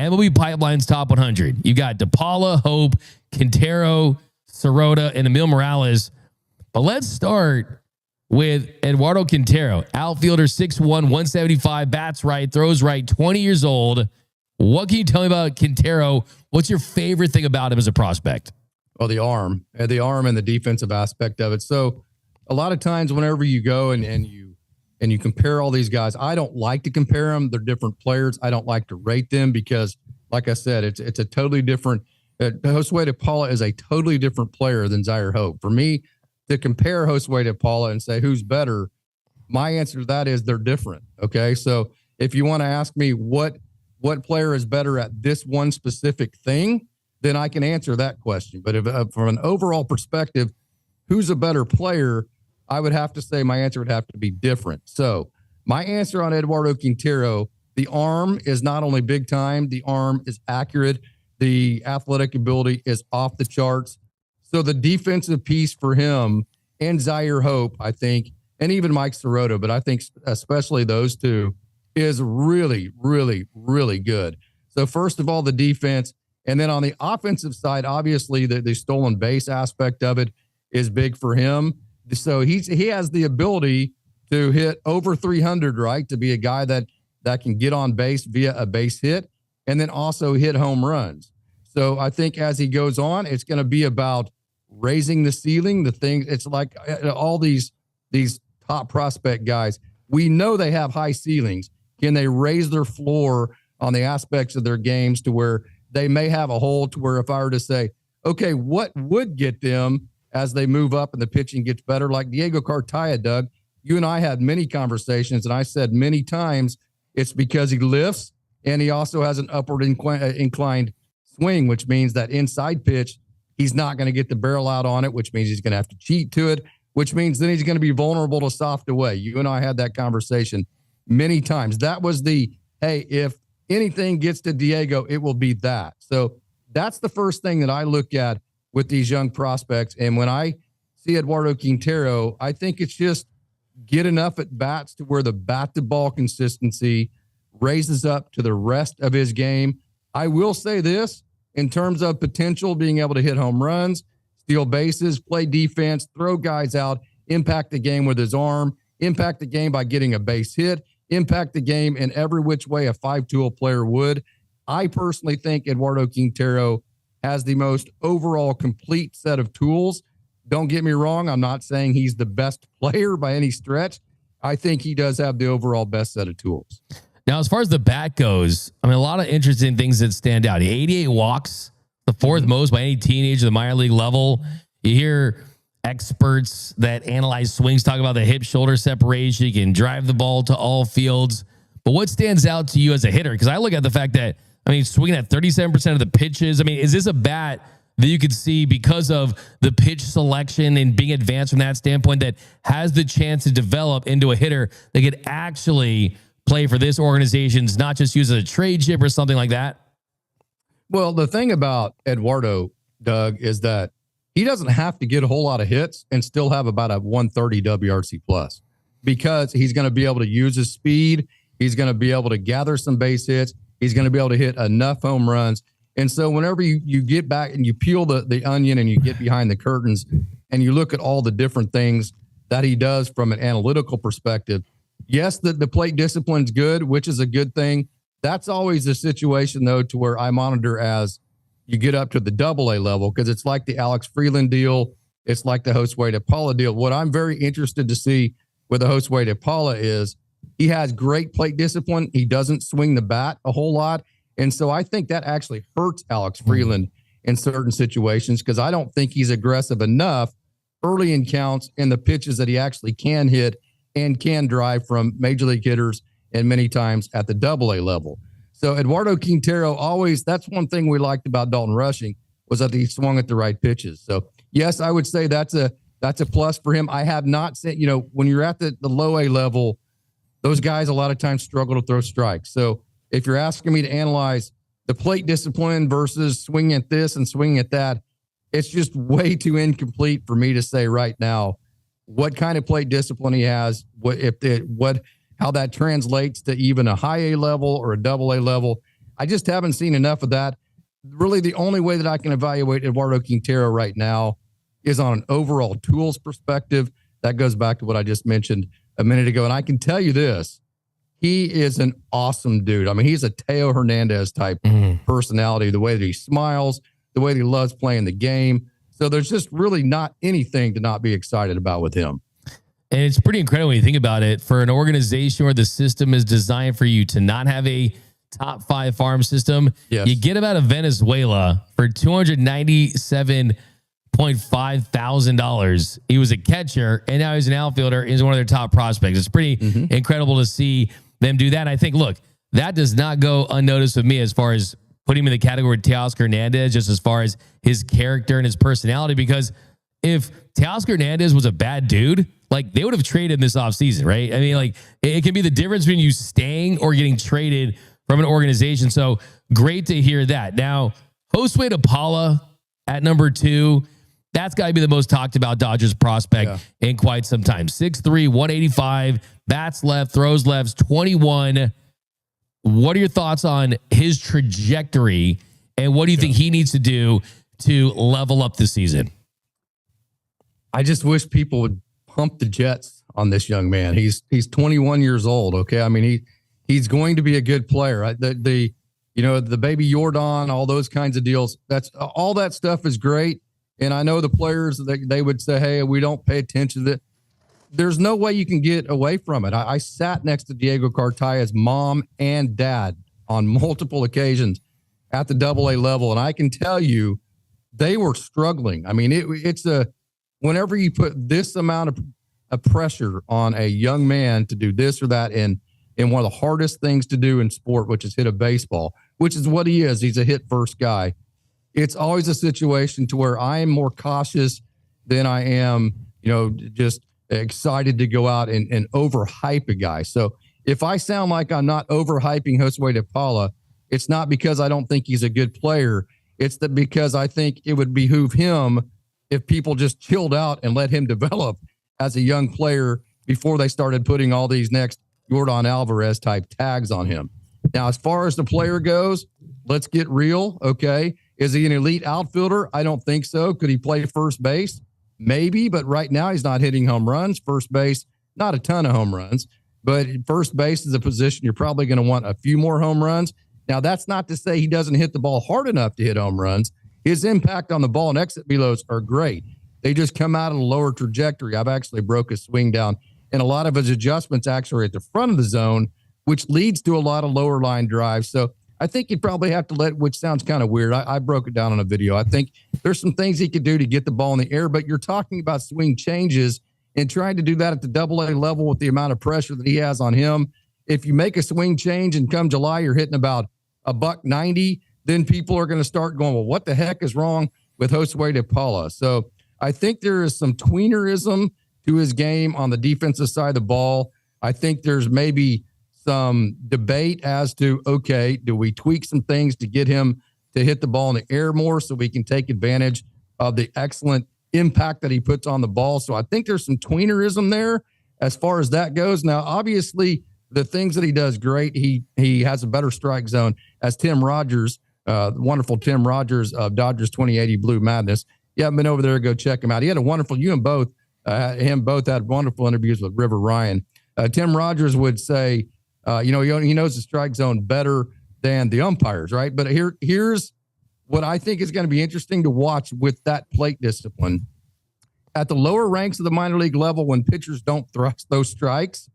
MLB Pipeline's top 100. You got Paula, Hope, Quintero, Serot, and Emil Morales. But let's start with Eduardo Quintero, outfielder, 6'1", 175, bats right, throws right, 20 years old. What can you tell me about Quintero? What's your favorite thing about him as a prospect? Well, the arm and the defensive aspect of it. So a lot of times whenever you go and you compare all these guys, I don't like to compare them. They're different players. I don't like to rate them because, like I said, it's a totally different. Josue Paula is a totally different player than Zyre Hope. For me to compare Josue Paula and say who's better, my answer to that is they're different. Okay, so if you want to ask me what player is better at this one specific thing, then I can answer that question. But if from an overall perspective, who's a better player, I would have to say my answer would have to be different. So my answer on Eduardo Quintero, the arm is not only big time, the arm is accurate. The athletic ability is off the charts. So the defensive piece for him and Zyre Hope, I think, and even Mike Serot, but I think especially those two, is really, really, really good. So first of all, the defense. And then on the offensive side, obviously the stolen base aspect of it is big for him. So he has the ability to hit over 300, right? To be a guy that can get on base via a base hit and then also hit home runs. So I think as he goes on, it's going to be about raising the ceiling. The thing, it's like all these top prospect guys, we know they have high ceilings. Can they raise their floor on the aspects of their games to where they may have a hole to where if I were to say, okay, what would get them as they move up and the pitching gets better? Like Diego Cartaya, Doug, you and I had many conversations, and I said many times it's because he lifts and he also has an upward inclined swing, which means that inside pitch, he's not going to get the barrel out on it, which means he's going to have to cheat to it, which means then he's going to be vulnerable to soft away. You and I had that conversation many times. That was hey, if anything gets to Diego, it will be that. So that's the first thing that I look at with these young prospects. And when I see Eduardo Quintero, I think it's just get enough at bats to where the bat to ball consistency raises up to the rest of his game. I will say this in terms of potential, being able to hit home runs, steal bases, play defense, throw guys out, impact the game with his arm, impact the game by getting a base hit, impact the game in every which way a 5-tool player would. I personally think Eduardo Quintero has the most overall complete set of tools. Don't get me wrong. I'm not saying he's the best player by any stretch. I think he does have the overall best set of tools. Now, as far as the bat goes, I mean, a lot of interesting things that stand out. 88 walks, the fourth most by any teenager at the minor league level. You hear experts that analyze swings talk about the hip-shoulder separation. You can drive the ball to all fields. But what stands out to you as a hitter? Because I look at the fact that, I mean, swinging at 37% of the pitches. I mean, is this a bat that you could see because of the pitch selection and being advanced from that standpoint that has the chance to develop into a hitter that could actually play for this organization's, not just use as a trade chip or something like that? Well, the thing about Eduardo, Doug, is that he doesn't have to get a whole lot of hits and still have about a 130 WRC plus, because he's going to be able to use his speed. He's going to be able to gather some base hits. He's going to be able to hit enough home runs. And so whenever you get back and you peel the onion and you get behind the curtains and you look at all the different things that he does from an analytical perspective, yes, the plate discipline's good, which is a good thing. That's always a situation, though, to where I monitor as you get up to the AA level, because it's like the Alex Freeland deal. It's like the Josue Paula deal. What I'm very interested to see with the Josue Paula is he has great plate discipline. He doesn't swing the bat a whole lot. And so I think that actually hurts Alex Freeland in certain situations, because I don't think he's aggressive enough early in counts in the pitches that he actually can hit and can drive from major league hitters and many times at the AA level. So Eduardo Quintero always, that's one thing we liked about Dalton Rushing, was that he swung at the right pitches. So yes, I would say that's a plus for him. I have not seen, when you're at the low A level, those guys a lot of times struggle to throw strikes. So if you're asking me to analyze the plate discipline versus swinging at this and swinging at that, it's just way too incomplete for me to say right now what kind of plate discipline he has, how that translates to even a high A level or a AA level. I just haven't seen enough of that. Really, the only way that I can evaluate Eduardo Quintero right now is on an overall tools perspective. That goes back to what I just mentioned a minute ago. And I can tell you this, he is an awesome dude. I mean, he's a Teo Hernandez type personality, the way that he smiles, the way that he loves playing the game. So there's just really not anything to not be excited about with him. And it's pretty incredible when you think about it. For an organization where the system is designed for you to not have a top 5 farm system, you get about a Venezuela for $297.5 thousand. He was a catcher, and now he's an outfielder. He's one of their top prospects. It's pretty incredible to see them do that. And I think, look, that does not go unnoticed with me as far as putting him in the category of Teoscar Hernandez, just as far as his character and his personality. Because if Teoscar Hernandez was a bad dude, like, they would have traded him this offseason, right? I mean, like, it can be the difference between you staying or getting traded from an organization. So great to hear that. Now, Josue Paula at number 2, that's got to be the most talked about Dodgers prospect in quite some time. 6'3", 185, bats left, throws lefts, 21. What are your thoughts on his trajectory, and what do you think he needs to do to level up this season? I just wish people would pump the jets on this young man. He's 21 years old. Okay. I mean, he's going to be a good player. The baby Jordan, all those kinds of deals. That's all that stuff is great. And I know the players, they would say, hey, we don't pay attention to it. There's no way you can get away from it. I sat next to Diego Cartaya's mom and dad on multiple occasions at the AA level. And I can tell you, they were struggling. I mean, whenever you put this amount of pressure on a young man to do this or that, and one of the hardest things to do in sport, which is hit a baseball, which is what he is. He's a hit first guy. It's always a situation to where I am more cautious than I am, just excited to go out and overhype a guy. So if I sound like I'm not overhyping Josue Paula, it's not because I don't think he's a good player. It's that because I think it would behoove him if people just chilled out and let him develop as a young player before they started putting all these next Jordan Alvarez type tags on him. Now, as far as the player goes, let's get real. Okay. Is he an elite outfielder? I don't think so. Could he play first base? Maybe, but right now he's not hitting home runs. First base, not a ton of home runs, but first base is a position you're probably going to want a few more home runs. Now, that's not to say he doesn't hit the ball hard enough to hit home runs. His impact on the ball and exit velos are great. They just come out at a lower trajectory. I've actually broke his swing down, and a lot of his adjustments actually are at the front of the zone, which leads to a lot of lower line drives. So I think you'd probably have to which sounds kind of weird. I broke it down on a video. I think there's some things he could do to get the ball in the air, but you're talking about swing changes and trying to do that at the AA level with the amount of pressure that he has on him. If you make a swing change and come July, you're hitting about $190, then people are going to start going, well, what the heck is wrong with Josue Paula? So I think there is some tweenerism to his game on the defensive side of the ball. I think there's maybe some debate as to, okay, do we tweak some things to get him to hit the ball in the air more so we can take advantage of the excellent impact that he puts on the ball? So I think there's some tweenerism there as far as that goes. Now, obviously, the things that he does great, he has a better strike zone, as Tim Rogers, wonderful Tim Rogers of Dodgers 2080 Blue Madness. You haven't been over there, go check him out. He had a wonderful, both had wonderful interviews with River Ryan. Tim Rogers would say, he knows the strike zone better than the umpires, right? But here's what I think is going to be interesting to watch with that plate discipline. At the lower ranks of the minor league level, when pitchers don't thrust those strikes,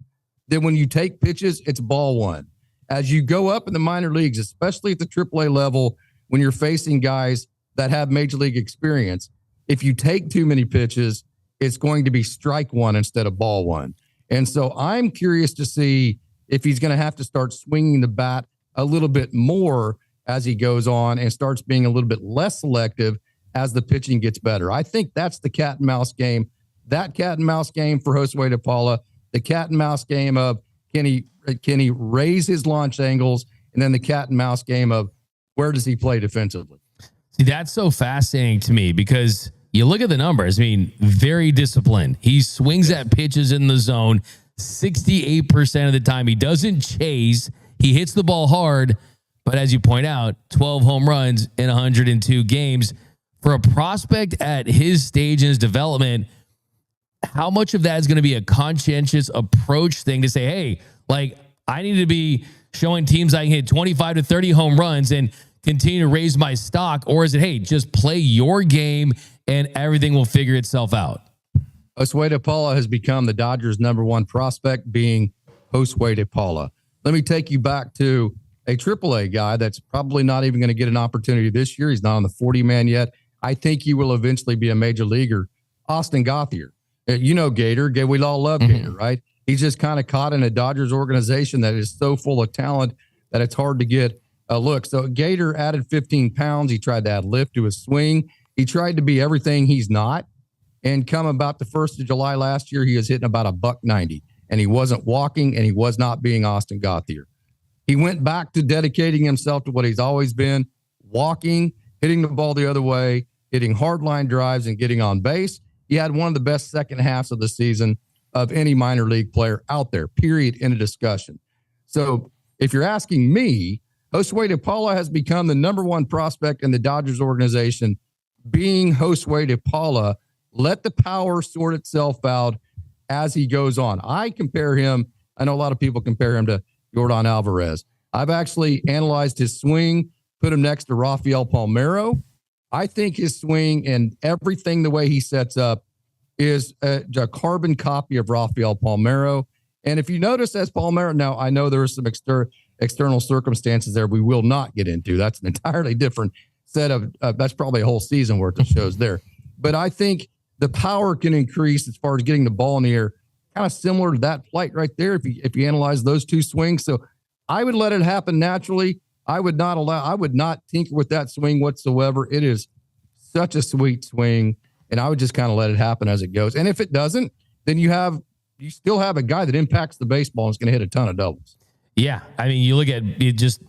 then when you take pitches, it's ball one. As you go up in the minor leagues, especially at the AAA level, when you're facing guys that have major league experience, if you take too many pitches, it's going to be strike one instead of ball one. And so I'm curious to see if he's going to have to start swinging the bat a little bit more as he goes on and starts being a little bit less selective as the pitching gets better. I think that's the cat and mouse game. That cat and mouse game for Josue Paula, the cat and mouse game of can he raise his launch angles, and then the cat and mouse game of where does he play defensively? See, that's so fascinating to me because you look at the numbers. I mean, very disciplined. He swings at pitches in the zone 68% of the time. He doesn't chase. He hits the ball hard, But as you point out, 12 home runs in 102 games. For a prospect at his stage in his development, how much of that is going to be a conscientious approach thing to say, hey, like, I need to be showing teams I can hit 25 to 30 home runs and continue to raise my stock? Or is it, hey, just play your game and everything will figure itself out? Josue Paula has become the Dodgers' #1 prospect, being Josue Paula. Let me take you back to a AAA guy that's probably not even going to get an opportunity this year. He's not on the 40-man yet. I think he will eventually be a major leaguer. Austin Gauthier. You know Gator. We all love Gator, right? He's just kind of caught in a Dodgers organization that is so full of talent that it's hard to get a look. So Gator added 15 pounds. He tried to add lift to his swing. He tried to be everything he's not. And come about the 1st of July last year, he was hitting about $190. And he wasn't walking, and he was not being Austin Gauthier. He went back to dedicating himself to what he's always been, walking, hitting the ball the other way, hitting hard line drives, and getting on base. He had one of the best second halves of the season of any minor league player out there, period, in a discussion. So if you're asking me, Josue Paula has become the #1 prospect in the Dodgers organization. Being Josue Paula, let the power sort itself out as he goes on. I compare him, I know a lot of people compare him to Yordan Alvarez. I've actually analyzed his swing, put him next to Rafael Palmeiro. I think his swing and everything, the way he sets up, is a carbon copy of Rafael Palmeiro. And if you notice, as Palmeiro, now I know there are some external circumstances there we will not get into. That's an entirely different set of, that's probably a whole season worth of shows there. But I think the power can increase as far as getting the ball in the air, kind of similar to that flight right there if you analyze those two swings. So I would let it happen naturally. I would not tinker with that swing whatsoever. It is such a sweet swing, and I would just kind of let it happen as it goes. And if it doesn't, then you still have a guy that impacts the baseball and is going to hit a ton of doubles. Yeah. I mean, you look at it, just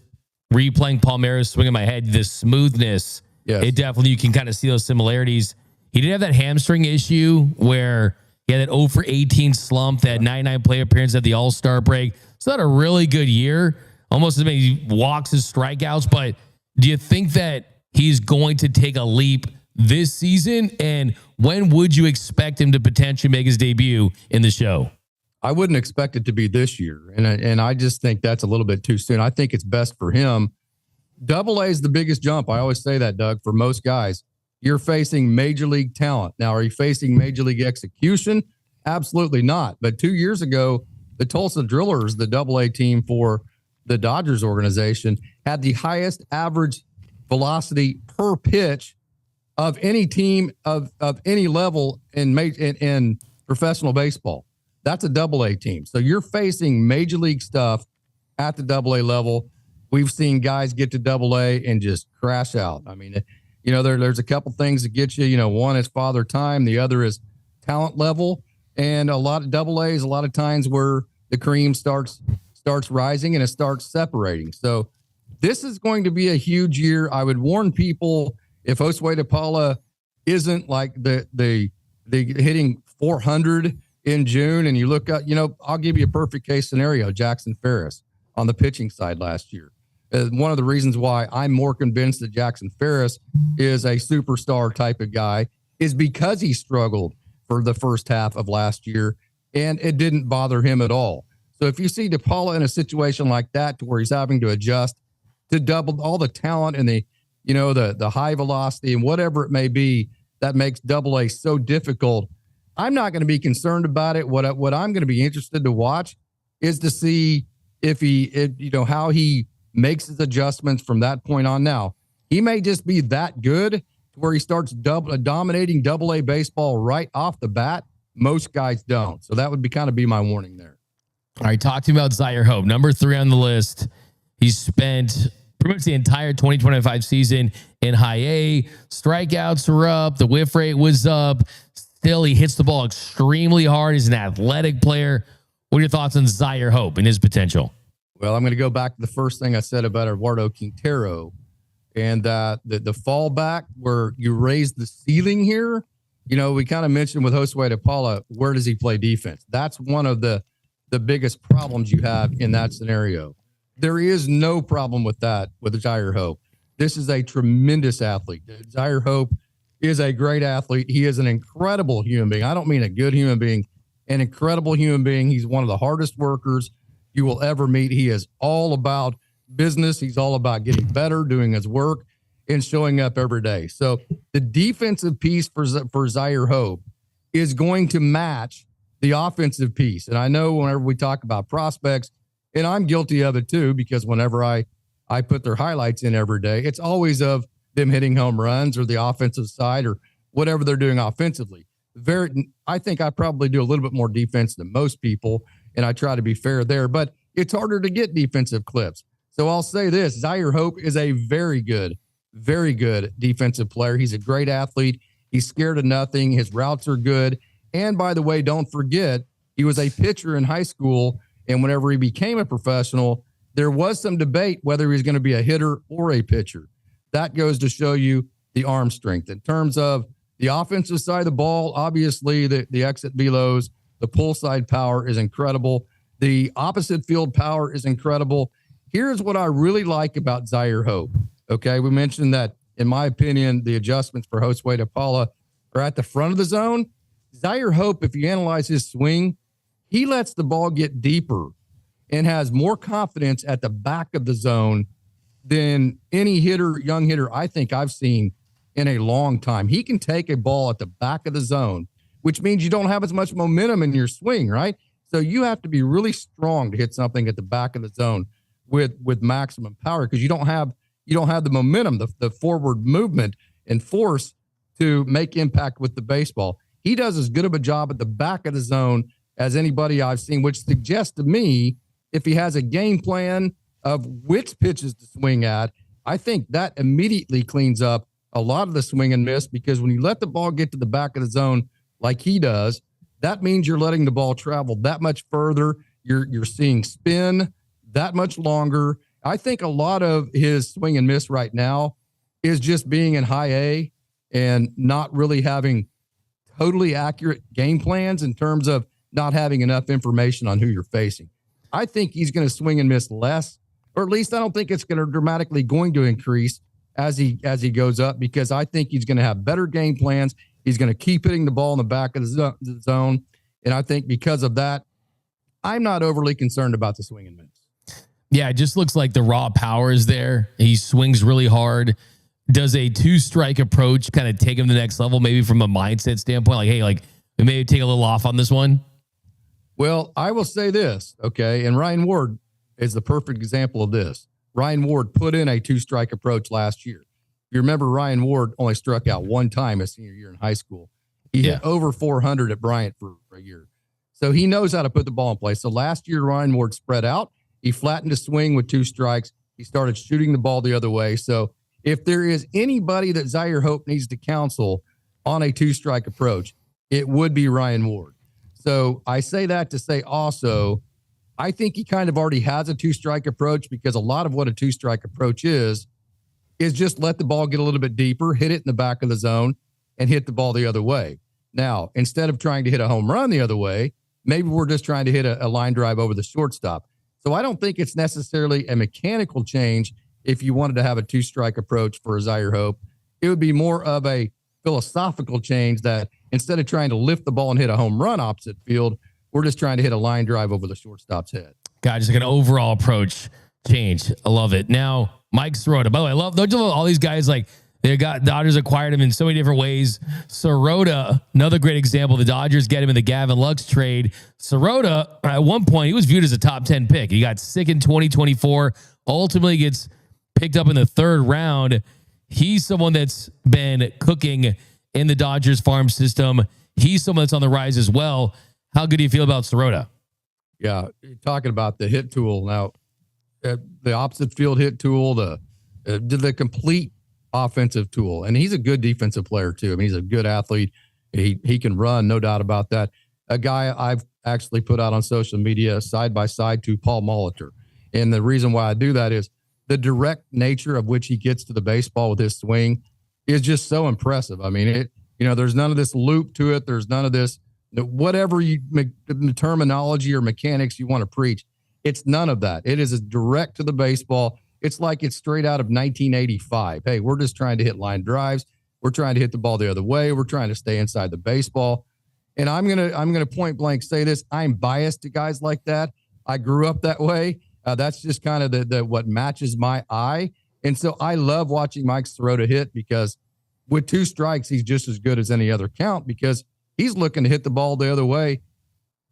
replaying Palmeiro's swing in my head, the smoothness. Yes. It definitely, you can kind of see those similarities. He did have that hamstring issue where he had that 0 for 18 slump, that 99 play appearance at the All-Star break. So that a really good year, almost as many walks as strikeouts. But do you think that he's going to take a leap this season? And when would you expect him to potentially make his debut in the show? I wouldn't expect it to be this year. And I just think that's a little bit too soon. I think it's best for him. Double A is the biggest jump. I always say that, Doug, for most guys. You're facing major league talent. Now, are you facing major league execution? Absolutely not. But 2 years ago, the Tulsa Drillers, the Double A team for the Dodgers organization, had the highest average velocity per pitch of any team of any level in professional baseball. That's a Double A team. So you're facing major league stuff at the Double A level. We've seen guys get to Double A and just crash out. I mean, there's a couple things that get you. One is father time. The other is talent level. And a lot of Double A's, a lot of times where the cream starts rising and it starts separating. So this is going to be a huge year. I would warn people, if Josue Paula isn't like the hitting 400 in June, and you look at, I'll give you a perfect case scenario, Jackson Ferris on the pitching side last year. One of the reasons why I'm more convinced that Jackson Ferris is a superstar type of guy is because he struggled for the first half of last year, and it didn't bother him at all. So if you see DePaula in a situation like that, to where he's having to adjust to double all the talent and the high velocity and whatever it may be, that makes Double A so difficult. I'm not going to be concerned about it. What I'm going to be interested to watch is to see how he makes his adjustments from that point on. Now, he may just be that good to where he starts dominating Double A baseball right off the bat. Most guys don't. So that would be my warning there. All right, talk to me about Zyre Hope, number 3 on the list. He's spent pretty much the entire 2025 season in high A. Strikeouts were up. The whiff rate was up. Still, he hits the ball extremely hard. He's an athletic player. What are your thoughts on Zyre Hope and his potential? Well, I'm going to go back to the first thing I said about Eduardo Quintero, and the fallback where you raise the ceiling here. We kind of mentioned with Josue Paula, where does he play defense? That's one of the biggest problems you have in that scenario. There is no problem with that with Zyre Hope. This is a tremendous athlete. Zyre Hope is a great athlete. He is an incredible human being. I don't mean a good human being, an incredible human being. He's one of the hardest workers you will ever meet. He is all about business. He's all about getting better, doing his work, and showing up every day. So the defensive piece for Zyre Hope is going to match the offensive piece. And I know whenever we talk about prospects, and I'm guilty of it too, because whenever I put their highlights in every day, it's always of them hitting home runs or the offensive side or whatever they're doing offensively. I think I probably do a little bit more defense than most people, and I try to be fair there, but it's harder to get defensive clips. So I'll say this, Zyre Hope is a very good defensive player. He's a great athlete. He's scared of nothing. His routes are good. And by the way, don't forget, he was a pitcher in high school, and whenever he became a professional, there was some debate whether he was going to be a hitter or a pitcher. That goes to show you the arm strength. In terms of the offensive side of the ball, obviously the exit velos, the pull side power is incredible. The opposite field power is incredible. Here's what I really like about Zyre Hope. Okay, we mentioned that, in my opinion, the adjustments for Josue to Paula are at the front of the zone. Zyre Hope, if you analyze his swing, he lets the ball get deeper and has more confidence at the back of the zone than any young hitter I think I've seen in a long time. He can take a ball at the back of the zone, which means you don't have as much momentum in your swing, right? So you have to be really strong to hit something at the back of the zone with maximum power, because you don't have the momentum, the forward movement and force to make impact with the baseball. He does as good of a job at the back of the zone as anybody I've seen, which suggests to me, if he has a game plan of which pitches to swing at, I think that immediately cleans up a lot of the swing and miss, because when you let the ball get to the back of the zone like he does, that means you're letting the ball travel that much further. You're seeing spin that much longer. I think a lot of his swing and miss right now is just being in high A and not really having totally accurate game plans in terms of not having enough information on who you're facing. I think he's going to swing and miss less, or at least I don't think it's going to dramatically going to increase as he goes up, because I think he's going to have better game plans. He's going to keep hitting the ball in the back of the zone. And I think because of that, I'm not overly concerned about the swing and miss. Yeah, it just looks like the raw power is there. He swings really hard. Does a 2-strike approach kind of take him to the next level, maybe from a mindset standpoint? Like, hey, like we maybe take a little off on this one? Well, I will say this, okay, and Ryan Ward is the perfect example of this. Ryan Ward put in a 2-strike approach last year. You remember Ryan Ward only struck out one time his senior year in high school. He hit over 400 at Bryant for a year. So he knows how to put the ball in play. So last year, Ryan Ward spread out. He flattened his swing with 2 strikes. He started shooting the ball the other way. So if there is anybody that Zyre Hope needs to counsel on a 2-strike approach, it would be Ryan Ward. So I say that to say also, I think he kind of already has a 2-strike approach, because a lot of what a 2-strike approach is just let the ball get a little bit deeper, hit it in the back of the zone, and hit the ball the other way. Now, instead of trying to hit a home run the other way, maybe we're just trying to hit a line drive over the shortstop. So I don't think it's necessarily a mechanical change if you wanted to have a 2-strike approach for a Zyre Hope. It would be more of a philosophical change that instead of trying to lift the ball and hit a home run opposite field, we're just trying to hit a line drive over the shortstop's head. God, just like an overall approach change. I love it. Now, Mike Serot. By the way, don't you love all these guys? Like, Dodgers acquired him in so many different ways. Serot, another great example. The Dodgers get him in the Gavin Lux trade. Serot, at one point, he was viewed as a top 10 pick. He got sick in 2024. Ultimately gets picked up in the 3rd round. He's someone that's been cooking in the Dodgers farm system. He's someone that's on the rise as well. How good do you feel about Serot? Yeah, you're talking about the hit tool. Now, the opposite field hit tool, the complete offensive tool. And he's a good defensive player too. I mean, he's a good athlete. He can run, no doubt about that. A guy I've actually put out on social media side by side to Paul Molitor. And the reason why I do that is the direct nature of which he gets to the baseball with his swing is just so impressive. I mean, there's none of this loop to it. There's none of this, whatever the terminology or mechanics you want to preach. It's none of that. It is a direct to the baseball. It's like it's straight out of 1985. Hey, we're just trying to hit line drives. We're trying to hit the ball the other way. We're trying to stay inside the baseball. And I'm gonna point blank say this. I'm biased to guys like that. I grew up that way. That's just kind of the what matches my eye. And so I love watching Mike Serot hit, because with 2 strikes, he's just as good as any other count, because he's looking to hit the ball the other way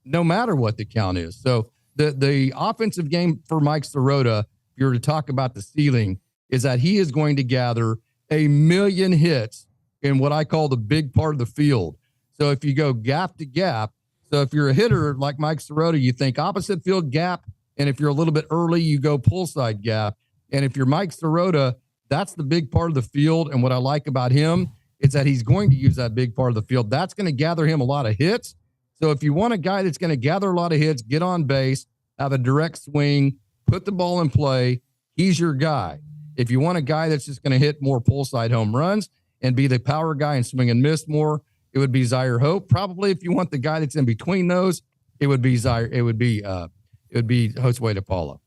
no matter what the count is. So the offensive game for Mike Serot, if you were to talk about the ceiling, is that he is going to gather 1 million hits in what I call the big part of the field. So if you go gap to gap, so if you're a hitter like Mike Serot, you think opposite field gap. And if you're a little bit early, you go pull side gap. And if you're Mike Serot, that's the big part of the field. And what I like about him is that he's going to use that big part of the field. That's going to gather him a lot of hits. So if you want a guy that's going to gather a lot of hits, get on base, have a direct swing, put the ball in play, he's your guy. If you want a guy that's just going to hit more pull side home runs and be the power guy and swing and miss more, it would be Zyre Hope. Probably if you want the guy that's in between those, it would be Josue to Paula.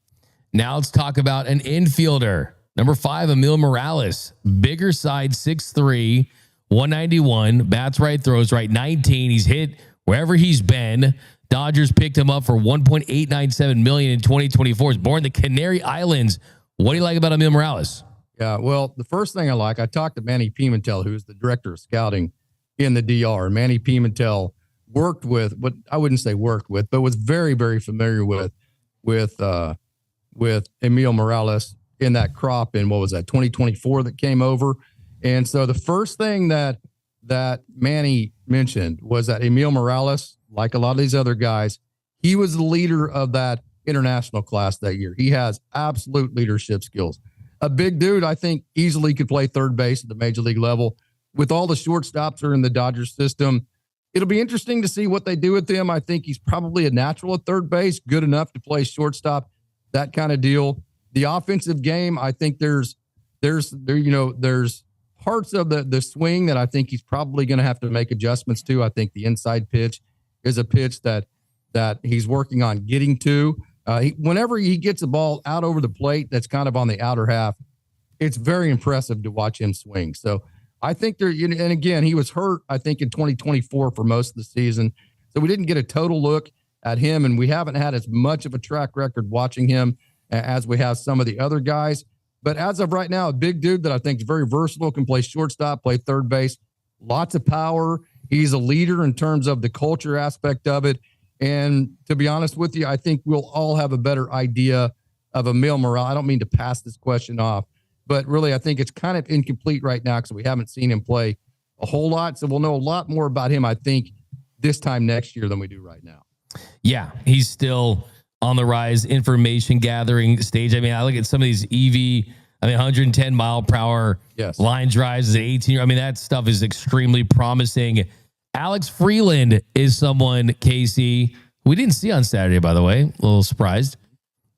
Now let's talk about an infielder. Number 5, Emil Morales. Bigger side, 6'3", 191. Bats right, throws right, 19. He's hit wherever he's been. Dodgers picked him up for $1.897 million in 2024. He's born in the Canary Islands. What do you like about Emil Morales? Yeah, well, the first thing I talked to Manny Pimentel, who's the director of scouting in the DR. Manny Pimentel worked with, but I wouldn't say worked with, but was very, very familiar with Emil Morales in that crop in, what was that, 2024 that came over. And so the first thing that Manny mentioned was that Emil Morales, like a lot of these other guys, he was the leader of that international class that year. He has absolute leadership skills. A big dude, I think, easily could play third base at the major league level. With all the shortstops are in the Dodgers system, it'll be interesting to see what they do with him. I think he's probably a natural at third base, good enough to play shortstop, that kind of deal. The offensive game, I think there's parts of the swing that I think he's probably going to have to make adjustments to. I think the inside pitch is a pitch that he's working on getting to. Whenever he gets a ball out over the plate that's kind of on the outer half, it's very impressive to watch him swing. So I think and again, he was hurt, I think, in 2024 for most of the season. So we didn't get a total look at him, and we haven't had as much of a track record watching him as we have some of the other guys. But as of right now, a big dude that I think is very versatile, can play shortstop, play third base, lots of power. He's a leader in terms of the culture aspect of it. And to be honest with you, I think we'll all have a better idea of Emil Morales. I don't mean to pass this question off, but really I think it's kind of incomplete right now because we haven't seen him play a whole lot. So we'll know a lot more about him, I think, this time next year than we do right now. Yeah, he's still on the rise, information gathering stage. I mean, I look at some of these 110 mile per hour line drives at 18. I mean, that stuff is extremely promising. Alex Freeland is someone, Casey, we didn't see on Saturday, by the way. A little surprised.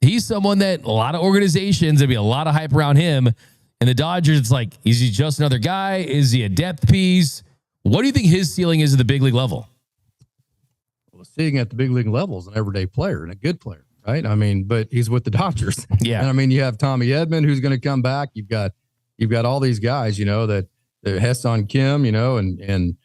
He's someone that a lot of organizations, there'd be a lot of hype around him. And the Dodgers, it's like, is he just another guy? Is he a depth piece? What do you think his ceiling is at the big league level? Well, seeing at the big league level is an everyday player and a good player, right? I mean, but he's with the Dodgers. Yeah. And I mean, you have Tommy Edman, who's going to come back. You've got all these guys, that Hesson Kim, and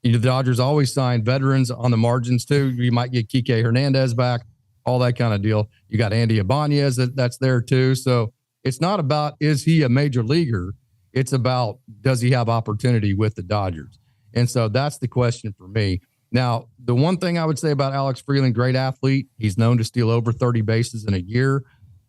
the Dodgers always sign veterans on the margins too. You might get Kike Hernandez back, all that kind of deal. You got Andy Ibanez that's there too. So it's not about, is he a major leaguer? It's about, does he have opportunity with the Dodgers? And so that's the question for me. Now, the one thing I would say about Alex Freeland, great athlete. He's known to steal over 30 bases in a year.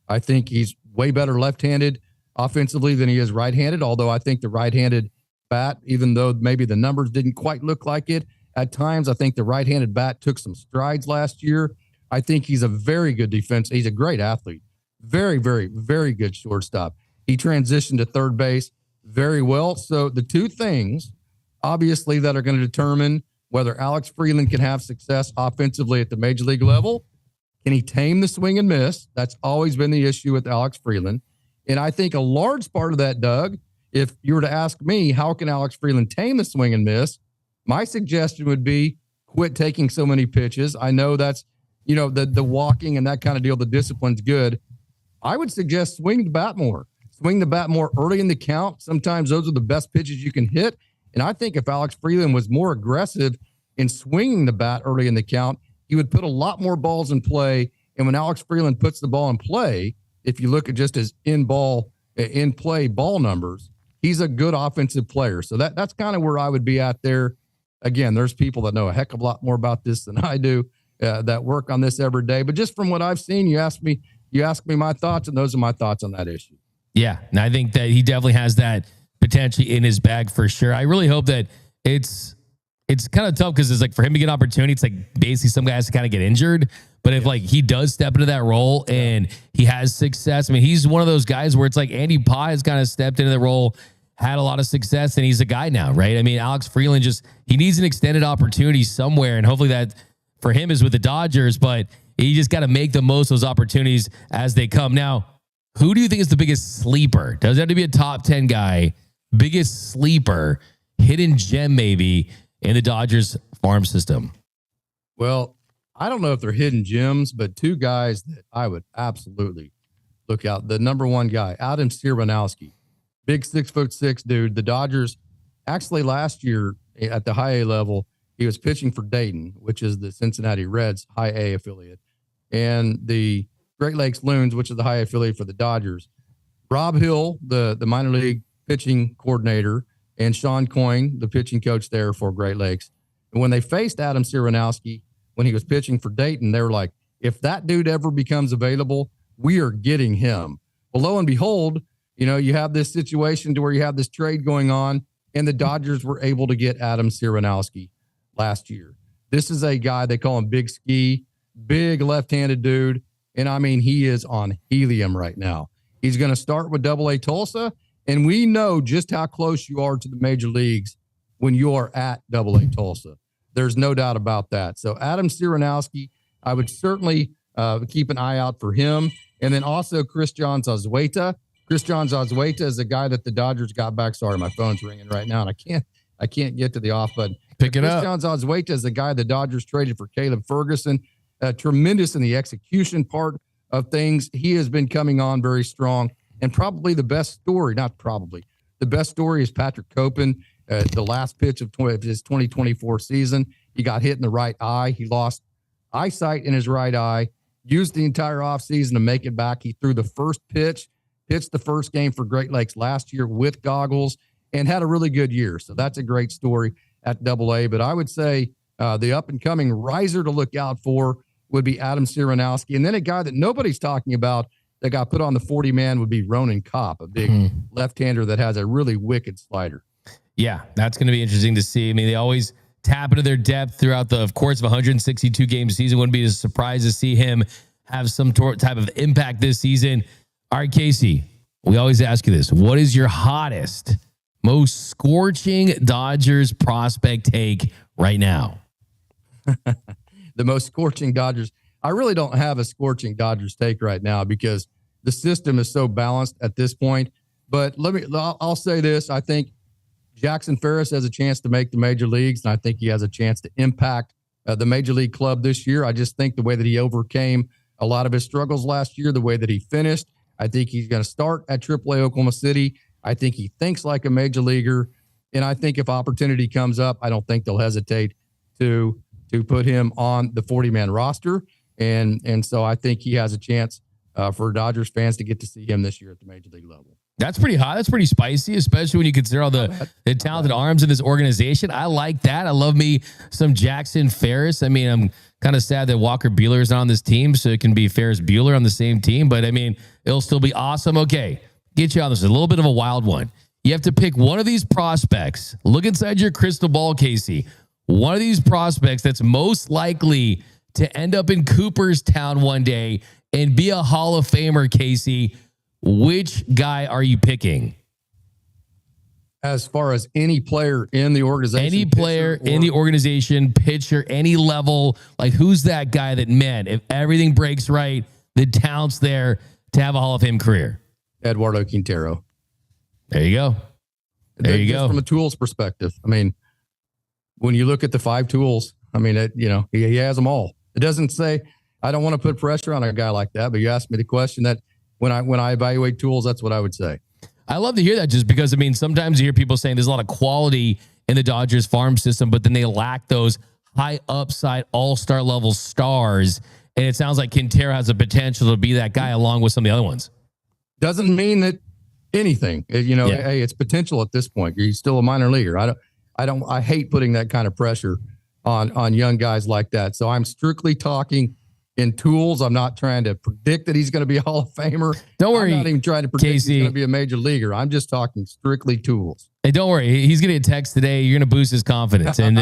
I think he's way better left-handed offensively than he is right-handed, although I think the right-handed bat, even though maybe the numbers didn't quite look like it, at times I think the right-handed bat took some strides last year. I think he's a very good defense. He's a great athlete. Very, very, very good shortstop. He transitioned to third base very well. So the two things, obviously, that are going to determine whether Alex Freeland can have success offensively at the major league level. Can he tame the swing and miss? That's always been the issue with Alex Freeland. And I think a large part of that, Doug, if you were to ask me, how can Alex Freeland tame the swing and miss? My suggestion would be quit taking so many pitches. I know that's, the walking and that kind of deal, the discipline's good. I would suggest swing the bat more. Swing the bat more early in the count. Sometimes those are the best pitches you can hit. And I think if Alex Freeland was more aggressive in swinging the bat early in the count, he would put a lot more balls in play. And when Alex Freeland puts the ball in play, if you look at just his in-play ball numbers, he's a good offensive player. So that's kind of where I would be at there. Again, there's people that know a heck of a lot more about this than I do that work on this every day. But just from what I've seen, you asked me my thoughts, and those are my thoughts on that issue. Yeah, and I think that he definitely has that potentially in his bag for sure. I really hope that it's kind of tough because it's like for him to get an opportunity, it's like basically some guy has to kind of get injured. But if like he does step into that role and he has success, I mean, he's one of those guys where it's like Andy Pye has kind of stepped into the role, had a lot of success, and he's a guy now, right? I mean, Alex Freeland he needs an extended opportunity somewhere, and hopefully that for him is with the Dodgers, but he just got to make the most of those opportunities as they come. Now, who do you think is the biggest sleeper? Does it have to be a top 10 guy? Biggest sleeper, hidden gem maybe in the Dodgers farm system? Well, I don't know if they're hidden gems, but two guys that I would absolutely look out. The number one guy, Adam Sierranowski, big 6'6" dude. The Dodgers actually last year at the high A level, he was pitching for Dayton, which is the Cincinnati Reds high A affiliate, and the Great Lakes Loons, which is the high affiliate for the Dodgers. Rob Hill, the minor league pitching coordinator, and Sean Coyne, the pitching coach there for Great Lakes. And when they faced Adam Sierranowski, when he was pitching for Dayton, they were like, if that dude ever becomes available, we are getting him. Well, lo and behold, you have this situation to where you have this trade going on, and the Dodgers were able to get Adam Sierranowski last year. This is a guy, they call him Big Ski, big left-handed dude. And I mean, he is on helium right now. He's going to start with AA Tulsa, and we know just how close you are to the major leagues when you are at AA Tulsa. There's no doubt about that. So Adam Sierranowski, I would certainly keep an eye out for him. And then also Christian Zazueta. Christian Zazueta is a guy that the Dodgers got back. Sorry, my phone's ringing right now, and I can't get to the off button. Pick it up. Christian Zazueta is the guy the Dodgers traded for Caleb Ferguson. Tremendous in the execution part of things. He has been coming on very strong, and probably the best story, the best story is Patrick Copen. The last pitch of his 2024 season, he got hit in the right eye. He lost eyesight in his right eye, used the entire offseason to make it back. He threw the first pitch, pitched the first game for Great Lakes last year with goggles, and had a really good year. So that's a great story at AA. But I would say the up-and-coming riser to look out for would be Adam Sierranowski. And then a guy that nobody's talking about that got put on the 40-man would be Ronan Kopp, a big left-hander that has a really wicked slider. Yeah, that's going to be interesting to see. I mean, they always tap into their depth throughout the, of course, of 162-game season. Wouldn't be a surprise to see him have some type of impact this season. All right, Casey, we always ask you this. What is your hottest, most scorching Dodgers prospect take right now? The most scorching Dodgers. I really don't have a scorching Dodgers take right now because the system is so balanced at this point. But I'll say this. I think Jackson Ferris has a chance to make the major leagues, and I think he has a chance to impact the major league club this year. I just think the way that he overcame a lot of his struggles last year, the way that he finished, I think he's going to start at AAA Oklahoma City. I think he thinks like a major leaguer. And I think if opportunity comes up, I don't think they'll hesitate to put him on the 40-man roster. And so I think he has a chance for Dodgers fans to get to see him this year at the major league level. That's pretty hot. That's pretty spicy, especially when you consider all the talented arms in this organization. I like that. I love me some Jackson Ferris. I mean, I'm kind of sad that Walker Buehler is not on this team, so it can be Ferris Bueller on the same team. But, I mean, it'll still be awesome. Okay, get you on this. A little bit of a wild one. You have to pick one of these prospects. Look inside your crystal ball, Casey. One of these prospects that's most likely to end up in Cooperstown one day and be a Hall of Famer, Casey. Which guy are you picking? As far as any player in the organization? Any player in the organization, pitcher, any level. Like, who's that guy that, man, if everything breaks right, the talent's there to have a Hall of Fame career? Eduardo Quintero. There you go. There you go. From a tools perspective, I mean, when you look at the 5 tools, I mean, he has them all. It doesn't say, I don't want to put pressure on a guy like that, but you asked me the question that when I evaluate tools, that's what I would say. I love to hear that just because, I mean, sometimes you hear people saying there's a lot of quality in the Dodgers farm system, but then they lack those high upside all-star level stars. And it sounds like Quintero has the potential to be that guy along with some of the other ones. Doesn't mean that anything, hey, it's potential at this point. He's still a minor leaguer. I hate putting that kind of pressure on young guys like that. So I'm strictly talking in tools. I'm not trying to predict that he's going to be a Hall of Famer. Don't worry. I'm not even trying to predict Casey, he's going to be a major leaguer. I'm just talking strictly tools. Hey, don't worry. He's going to get a text today. You're going to boost his confidence. And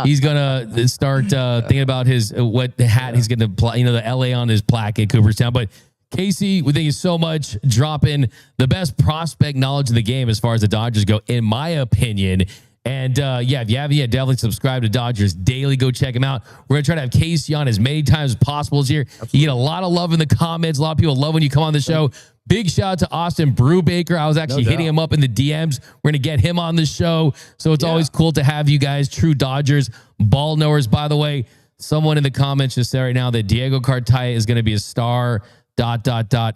he's going to start thinking about what hat he's going to play, the LA on his plaque at Cooperstown. But Casey, we thank you so much. Dropping the best prospect knowledge in the game as far as the Dodgers go, in my opinion. And if you haven't yet, definitely subscribe to Dodgers Daily. Go check him out. We're going to try to have Casey on as many times as possible here. Absolutely. You get a lot of love in the comments. A lot of people love when you come on the show. Big shout out to Austin Brubaker. I was actually hitting him up in the DMs. We're going to get him on the show. So it's always cool to have you guys, true Dodgers ball knowers. By the way, someone in the comments just said right now that Diego Cartaya is going to be a star ...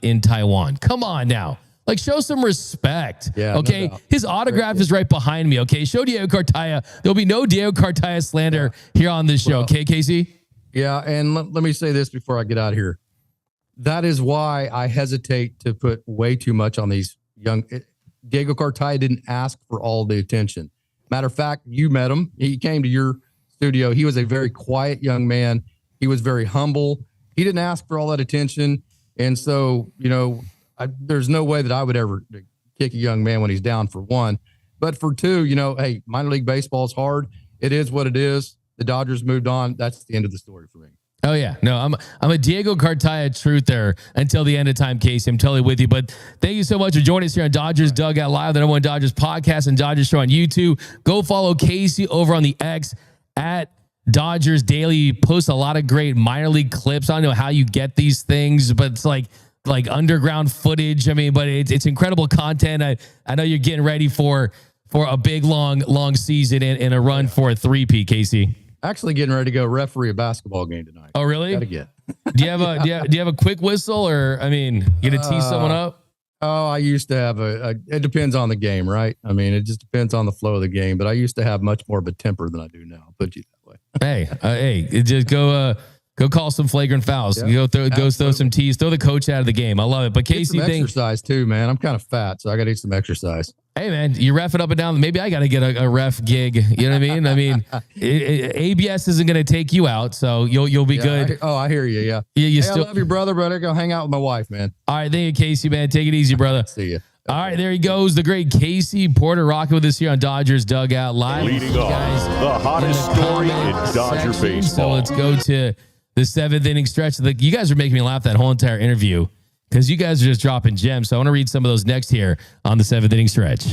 in Taiwan. Come on now. Like, show some respect. Yeah, okay. No, his autograph is right behind me. Okay. Show Diego Cartaya. There'll be no Diego Cartaya slander here on this show. Okay, Casey? Yeah. And let me say this before I get out of here. That is why I hesitate to put way too much on these young. Diego Cartaya didn't ask for all the attention. Matter of fact, you met him. He came to your studio. He was a very quiet young man. He was very humble. He didn't ask for all that attention. And so, there's no way that I would ever kick a young man when he's down, for one. But for two, hey, minor league baseball is hard. It is what it is. The Dodgers moved on. That's the end of the story for me. Oh, yeah. No, I'm a Diego Cartaya truther until the end of time, Casey. I'm totally with you. But thank you so much for joining us here on Dodgers Dugout Live, the #1 Dodgers podcast and Dodgers show on YouTube. Go follow Casey over on the X at Dodgers Daily. You post a lot of great minor league clips. I don't know how you get these things, but it's like underground footage. I mean, but it's incredible content. I know you're getting ready for a big, long season and a run for a three-peat, Casey. Actually getting ready to go referee a basketball game tonight. Oh, really? Gotta get. Do you have a quick whistle, or, I mean, you gonna tee someone up? Oh, I used to have it depends on the game, right? I mean, it just depends on the flow of the game, but I used to have much more of a temper than I do now. I'll put you that way. Hey, just go call some flagrant fouls. Yeah, go throw some tees. Throw the coach out of the game. I love it. But Casey, exercise too, man. I'm kind of fat, so I got to eat some exercise. Hey, man, you ref it up and down. Maybe I got to get a ref gig. You know what I mean? I mean, ABS isn't going to take you out, so you'll be good. I hear you. Yeah. I love your brother, but I go hang out with my wife, man. All right, thank you, Casey, man. Take it easy, brother. See you. All right, there he goes, the great Casey Porter, rocking with us here on Dodgers Dugout Live. Leading off the hottest story in Dodger baseball. So let's go to the 7th inning stretch. You guys are making me laugh that whole entire interview because you guys are just dropping gems. So I want to read some of those next here on the 7th inning stretch.